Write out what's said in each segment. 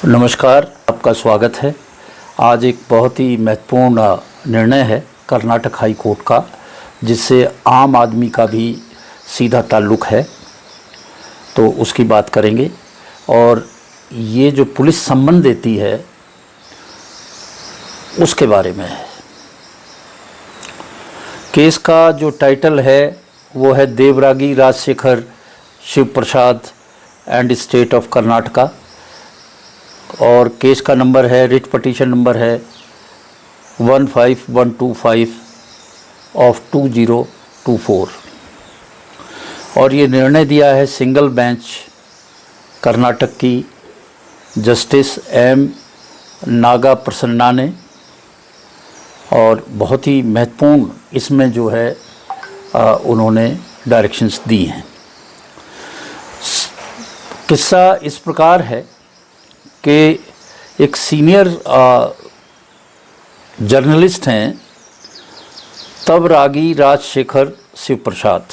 नमस्कार, आपका स्वागत है। आज एक बहुत ही महत्वपूर्ण निर्णय है कर्नाटक हाई कोर्ट का, जिससे आम आदमी का भी सीधा ताल्लुक़ है, तो उसकी बात करेंगे। और ये जो पुलिस सम्मन देती है उसके बारे में है। केस का जो टाइटल है वो है देवरागी राजशेखर शिव प्रसाद एंड स्टेट ऑफ कर्नाटका, और केस का नंबर है, रिट पटिशन नंबर है 15125 ऑफ 2024। और ये निर्णय दिया है सिंगल बेंच कर्नाटक की जस्टिस एम नागा प्रसन्ना ने। और बहुत ही महत्वपूर्ण इसमें जो है उन्होंने डायरेक्शंस दी हैं। किस्सा इस प्रकार है कि एक सीनियर जर्नलिस्ट हैं देवरागी राजशेखर शिव प्रसाद,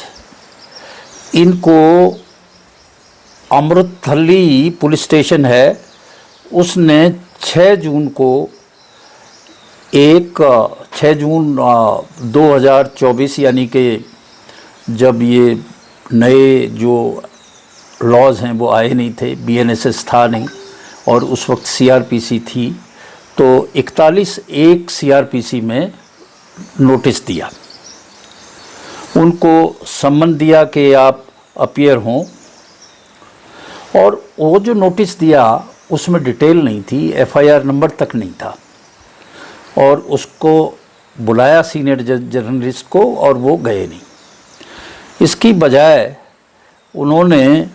इनको अमृतथली पुलिस स्टेशन है, उसने 6 जून को 6 जून 2024 यानी कि जब ये नए जो लॉज हैं वो आए नहीं थे, BNSS था नहीं, और उस वक्त CRPC थी, तो 41(1) CRPC में नोटिस दिया, उनको सम्मन दिया कि आप अपीयर हों। और वो जो नोटिस दिया उसमें डिटेल नहीं थी, FIR नंबर तक नहीं था, और उसको बुलाया सीनियर जर्नलिस्ट को और वो गए नहीं। इसकी बजाय उन्होंने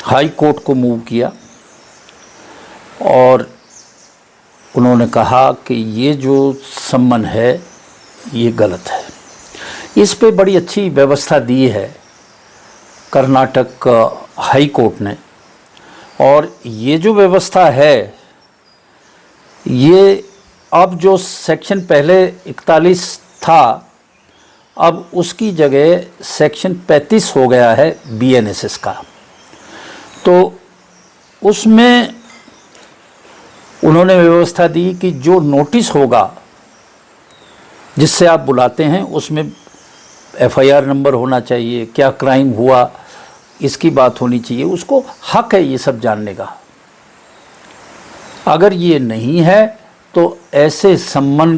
हाई कोर्ट को मूव किया और उन्होंने कहा कि ये जो सम्मन है ये गलत है। इस पे बड़ी अच्छी व्यवस्था दी है कर्नाटक हाई कोर्ट ने, और ये जो व्यवस्था है ये अब जो सेक्शन पहले 41 था, अब उसकी जगह सेक्शन 35 हो गया है BNSS का। तो उसमें उन्होंने व्यवस्था दी कि जो नोटिस होगा जिससे आप बुलाते हैं उसमें FIR नंबर होना चाहिए, क्या क्राइम हुआ इसकी बात होनी चाहिए, उसको हक है ये सब जानने का। अगर ये नहीं है तो ऐसे सम्मन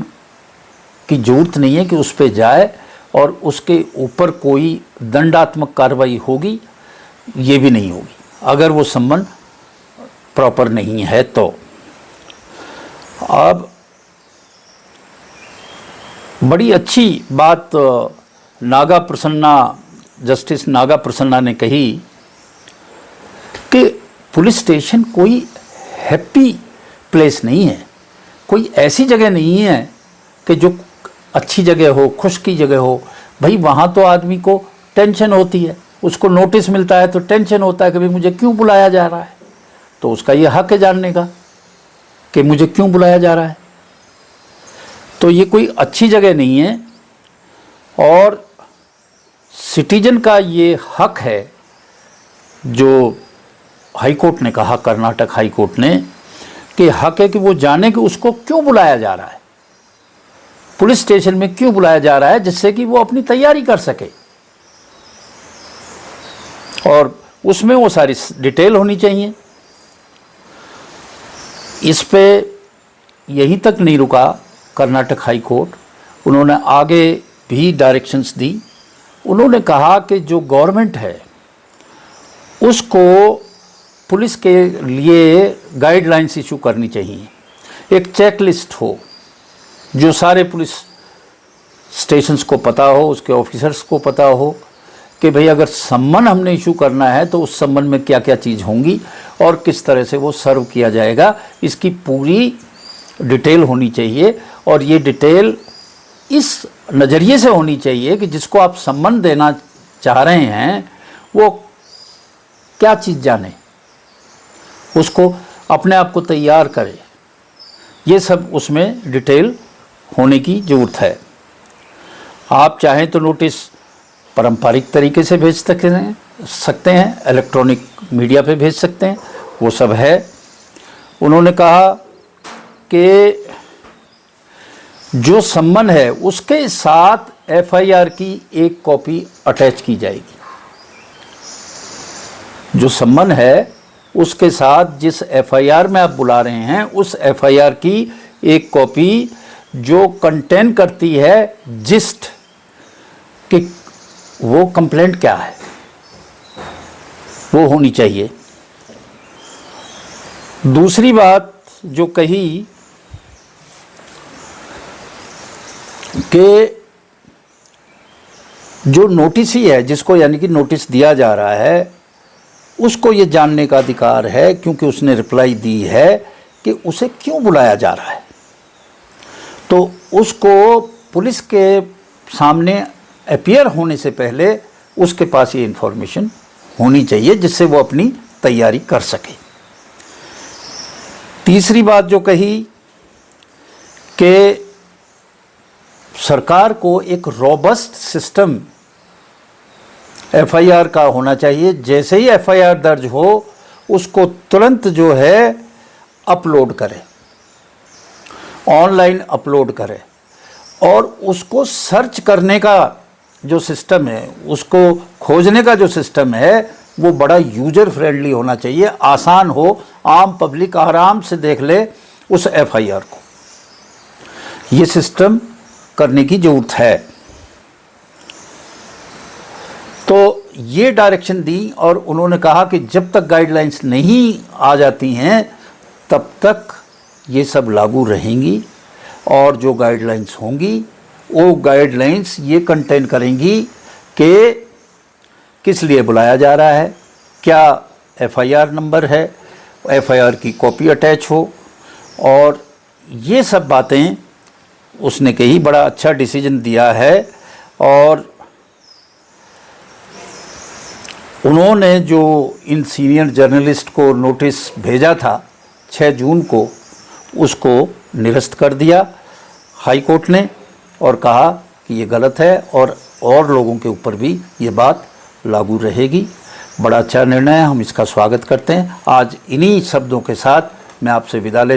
की ज़रूरत नहीं है कि उस पर जाए और उसके ऊपर कोई दंडात्मक कार्रवाई होगी, ये भी नहीं होगी अगर वो सम्मन प्रॉपर नहीं है। तो अब बड़ी अच्छी बात नागा प्रसन्ना, जस्टिस नागा प्रसन्ना ने कही कि पुलिस स्टेशन कोई हैप्पी प्लेस नहीं है, कोई ऐसी जगह नहीं है कि जो अच्छी जगह हो, खुश की जगह हो। भाई वहाँ तो आदमी को टेंशन होती है, उसको नोटिस मिलता है तो टेंशन होता है कि भाई मुझे क्यों बुलाया जा रहा है, तो उसका ये हक है जानने का कि मुझे क्यों बुलाया जा रहा है। तो ये कोई अच्छी जगह नहीं है, और सिटीजन का ये हक है जो हाई कोर्ट ने कहा, कर्नाटक हाई कोर्ट ने, कि हक है कि वो जाने कि उसको क्यों बुलाया जा रहा है, पुलिस स्टेशन में क्यों बुलाया जा रहा है, जिससे कि वो अपनी तैयारी कर सके। और उसमें वो सारी डिटेल होनी चाहिए। इस पे यहीं तक नहीं रुका कर्नाटक हाई कोर्ट, उन्होंने आगे भी डायरेक्शंस दी। उन्होंने कहा कि जो गवर्नमेंट है उसको पुलिस के लिए गाइडलाइंस इशू करनी चाहिए, एक चेकलिस्ट हो जो सारे पुलिस स्टेशंस को पता हो, उसके ऑफिसर्स को पता हो कि भाई अगर सम्मन हमने इशू करना है तो उस सम्मन में क्या क्या चीज़ होंगी और किस तरह से वो सर्व किया जाएगा, इसकी पूरी डिटेल होनी चाहिए। और ये डिटेल इस नज़रिए से होनी चाहिए कि जिसको आप सम्मन देना चाह रहे हैं वो क्या चीज़ जाने, उसको अपने आप को तैयार करे। ये सब उसमें डिटेल होने की ज़रूरत है। आप चाहें तो नोटिस पारंपरिक तरीके से भेज सकते हैं, इलेक्ट्रॉनिक मीडिया पे भेज सकते हैं, वो सब है। उन्होंने कहा कि जो सम्मन है उसके साथ एफआईआर की एक कॉपी अटैच की जाएगी। जो सम्मन है उसके साथ जिस एफआईआर में आप बुला रहे हैं उस एफआईआर की एक कॉपी जो कंटेन करती है जिस्ट कि वो कंप्लेंट क्या है वो होनी चाहिए। दूसरी बात जो कही कि जो नोटिस ही है जिसको यानी कि नोटिस दिया जा रहा है उसको ये जानने का अधिकार है, क्योंकि उसने रिप्लाई दी है कि उसे क्यों बुलाया जा रहा है, तो उसको पुलिस के सामने अपीयर होने से पहले उसके पास ये इन्फॉर्मेशन होनी चाहिए जिससे वो अपनी तैयारी कर सके। तीसरी बात जो कही कि सरकार को एक रोबस्ट सिस्टम एफआईआर का होना चाहिए, जैसे ही एफआईआर दर्ज हो उसको तुरंत जो है अपलोड करे, ऑनलाइन अपलोड करे, और उसको सर्च करने का जो सिस्टम है, उसको खोजने का जो सिस्टम है वो बड़ा यूजर फ्रेंडली होना चाहिए, आसान हो, आम पब्लिक आराम से देख ले उस एफआईआर को। ये सिस्टम करने की ज़रूरत है। तो ये डायरेक्शन दी और उन्होंने कहा कि जब तक गाइडलाइंस नहीं आ जाती हैं तब तक ये सब लागू रहेंगी, और जो गाइडलाइंस होंगी वो गाइडलाइंस ये कंटेन करेंगी कि किस लिए बुलाया जा रहा है, क्या एफआईआर नंबर है, एफआईआर की कॉपी अटैच हो, और ये सब बातें उसने कही। बड़ा अच्छा डिसीजन दिया है। और उन्होंने जो इन सीनियर जर्नलिस्ट को नोटिस भेजा था 6 जून को, उसको निरस्त कर दिया हाई कोर्ट ने और कहा कि ये गलत है और लोगों के ऊपर भी ये बात लागू रहेगी। बड़ा अच्छा निर्णय है, हम इसका स्वागत करते हैं। आज इन्हीं शब्दों के साथ मैं आपसे विदा लेता हूं।